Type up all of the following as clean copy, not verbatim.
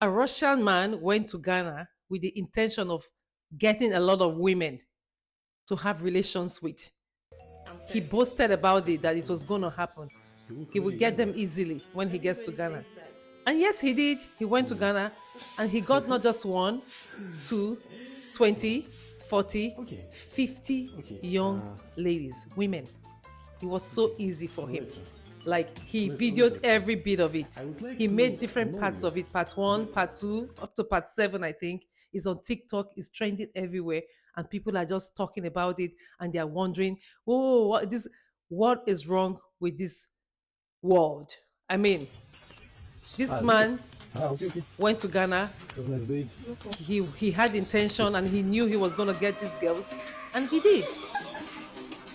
A Russian man went to Ghana with the intention of getting a lot of women to have relations with. He boasted about it that it was going to happen. He would get them easily when he gets to Ghana. And yes, he did. He went to Ghana and he got not just one, two, 20, 40, Okay. 50 Okay. young ladies, women. It was so easy for him. Alright. Like he Alright, videoed every bit of it. I would like He to made different parts know. of it. Part one, part two, up to part seven, I think. Is on TikTok, is trending everywhere, and people are just talking about it and they are wondering, oh, what is wrong with this world? I mean, this Okay. man Okay, okay. went to Ghana. Have a nice day. He had intention and he knew he was gonna get these girls, and he did.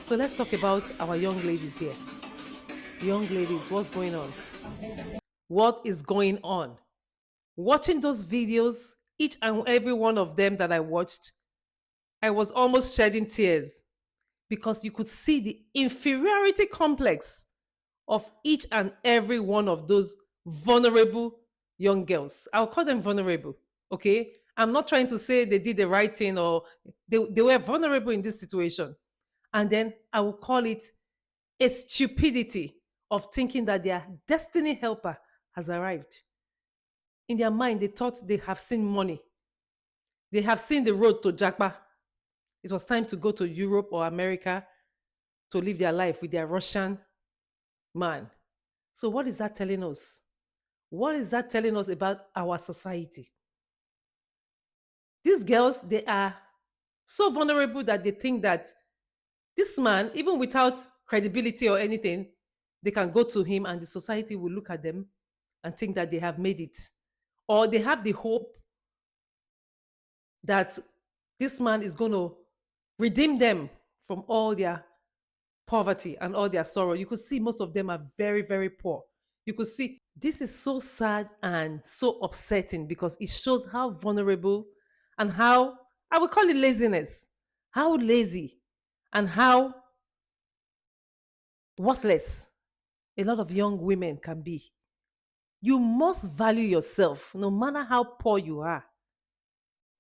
So let's talk about our young ladies here. Young ladies, what's going on? What is going on? Watching those videos, each and every one of them that I watched, I was almost shedding tears because you could see the inferiority complex of each and every one of those vulnerable young girls. I'll call them vulnerable. Okay. I'm not trying to say they did the right thing or they were vulnerable in this situation. And then I will call it a stupidity of thinking that their destiny helper has arrived. In their mind, they thought they have seen money. They have seen the road to Jackpa. It was time to go to Europe or America to live their life with their Russian man. So, what is that telling us? What is that telling us about our society? These girls, they are so vulnerable that they think that this man, even without credibility or anything, they can go to him and the society will look at them and think that they have made it. Or they have the hope that this man is going to redeem them from all their poverty and all their sorrow. You could see most of them are very, very poor. You could see this is so sad and so upsetting because it shows how vulnerable and how I would call it laziness, how lazy and how worthless a lot of young women can be. You must value yourself no matter how poor you are.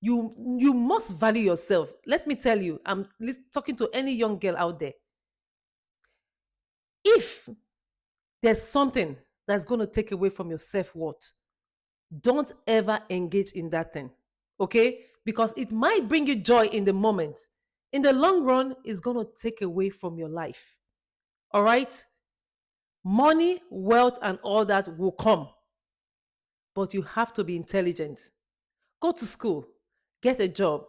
You must value yourself. Let me tell you, I'm talking to any young girl out there. If there's something that's going to take away from your self-worth, don't ever engage in that thing. Okay? Because it might bring you joy in the moment. In the long run, it's going to take away from your life. All right? Money, wealth, and all that will come. But you have to be intelligent. Go to school, get a job.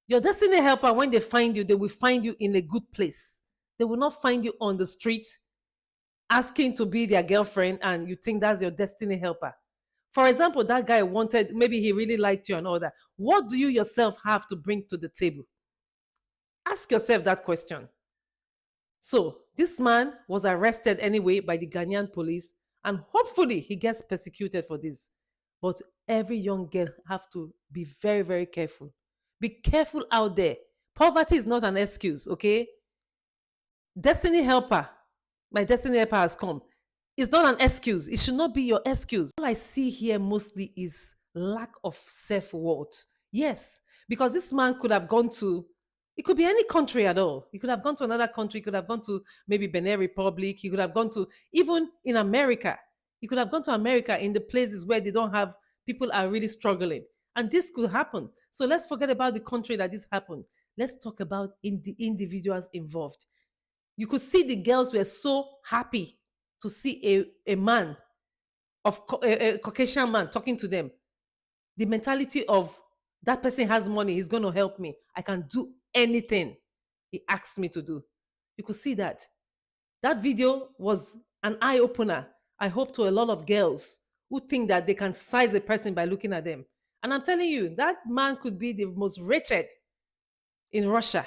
Your destiny helper, when they find you, they will find you in a good place. They will not find you on the street asking to be their girlfriend and you think that's your destiny helper. For example, that guy wanted, maybe he really liked you and all that. What do you yourself have to bring to the table? Ask yourself that question. So, this man was arrested anyway by the Ghanaian police, and hopefully he gets persecuted for this. But every young girl have to be very, very careful. Be careful out there. Poverty is not an excuse, okay? Destiny helper, my destiny helper has come. It's not an excuse. It should not be your excuse. All I see here mostly is lack of self worth. Yes, because this man could have gone to, it could be any country at all. He could have gone to another country. He could have gone to maybe Benin Republic. He could have gone to, even in America. He could have gone to America in the places where they don't have, people are really struggling. And this could happen. So let's forget about the country that this happened. Let's talk about in the individuals involved. You could see the girls were so happy to see a man a Caucasian man talking to them. The mentality of that person has money, he's going to help me. I can do anything he asks me to do. You could see that. That video was an eye opener, I hope, to a lot of girls who think that they can size a person by looking at them. And I'm telling you, that man could be the most wretched in Russia.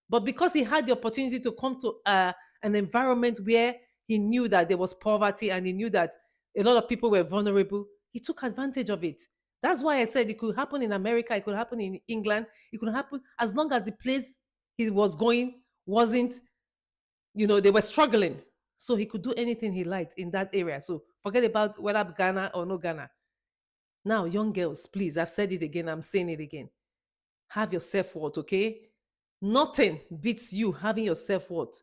But because he had the opportunity to come to an environment where he knew that there was poverty and he knew that a lot of people were vulnerable, he took advantage of it. That's why I said it could happen in America, it could happen in England, it could happen as long as the place he was going wasn't, they were struggling. So he could do anything he liked in that area. So forget about whether Ghana or no Ghana. Now, young girls, please, I've said it again, I'm saying it again. Have your self worth, okay? Nothing beats you having your self worth.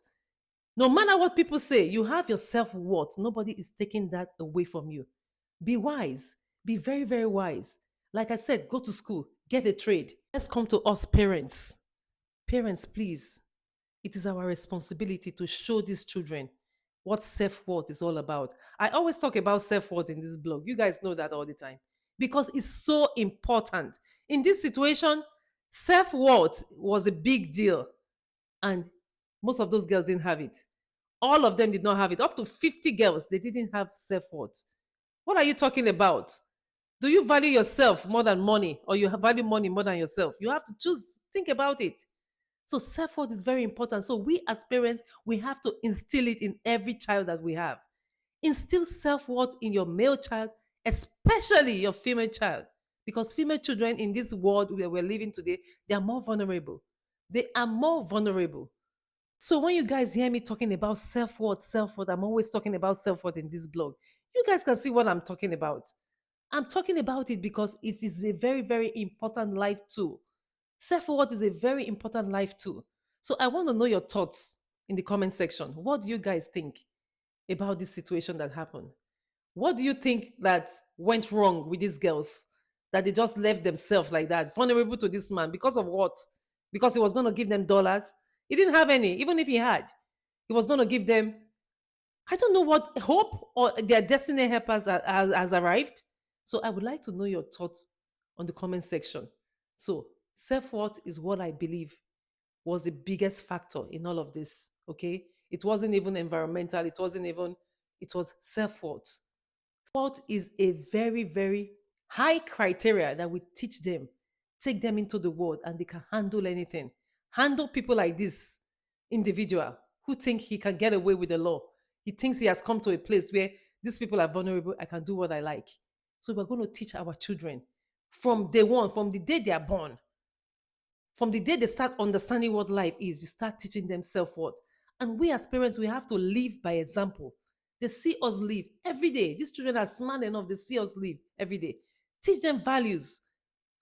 No matter what people say, you have your self worth. Nobody is taking that away from you. Be wise. Be very, very wise. Like I said, go to school, get a trade. Let's come to us parents. Parents, please, it is our responsibility to show these children what self worth is all about. I always talk about self worth in this blog. You guys know that all the time because it's so important. In this situation, self worth was a big deal, and most of those girls didn't have it. All of them did not have it. Up to 50 girls, they didn't have self worth. What are you talking about? Do you value yourself more than money, or you value money more than yourself? You have to choose. Think about it. So self-worth is very important. So we as parents, we have to instill it in every child that we have. Instill self-worth in your male child, especially your female child. Because female children in this world where we're living today, they are more vulnerable. They are more vulnerable. So when you guys hear me talking about self-worth, I'm always talking about self-worth in this blog. You guys can see what I'm talking about. I'm talking about it because it is a very, very important life tool. Self-worth is a very important life tool. So I want to know your thoughts in the comment section. What do you guys think about this situation that happened? What do you think that went wrong with these girls? That they just left themselves like that, vulnerable to this man because of what? Because he was going to give them dollars. He didn't have any, even if he had. He was going to give them, I don't know what hope or their destiny helpers has arrived. So I would like to know your thoughts on the comment section. So self-worth is what I believe was the biggest factor in all of this. Okay. It wasn't even environmental, it was self-worth. Sport is a very, very high criteria that we teach them, take them into the world, and they can handle anything. Handle people like this individual who think he can get away with the law. He thinks he has come to a place where these people are vulnerable. I can do what I like. So we're going to teach our children from day one, from the day they are born, from the day they start understanding what life is, you start teaching them self worth. And we as parents, we have to live by example. They see us live every day. These children are smart enough, they see us live every day. Teach them values,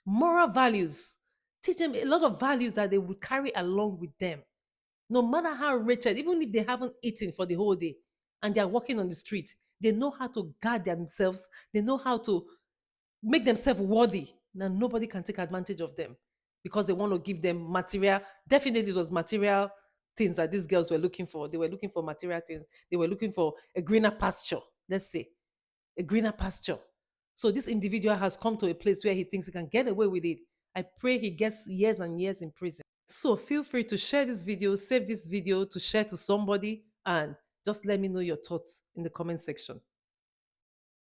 moral values. Teach them a lot of values that they will carry along with them. No matter how wretched, even if they haven't eaten for the whole day and they are walking on the street, they know how to guard themselves. They know how to make themselves worthy. Now nobody can take advantage of them because they want to give them material. Definitely, it was material things that these girls were looking for. They were looking for material things. They were looking for a greener pasture. Let's say a greener pasture. So this individual has come to a place where he thinks he can get away with it. I pray he gets years and years in prison. So feel free to share this video, save this video to share to somebody, and just let me know your thoughts in the comment section.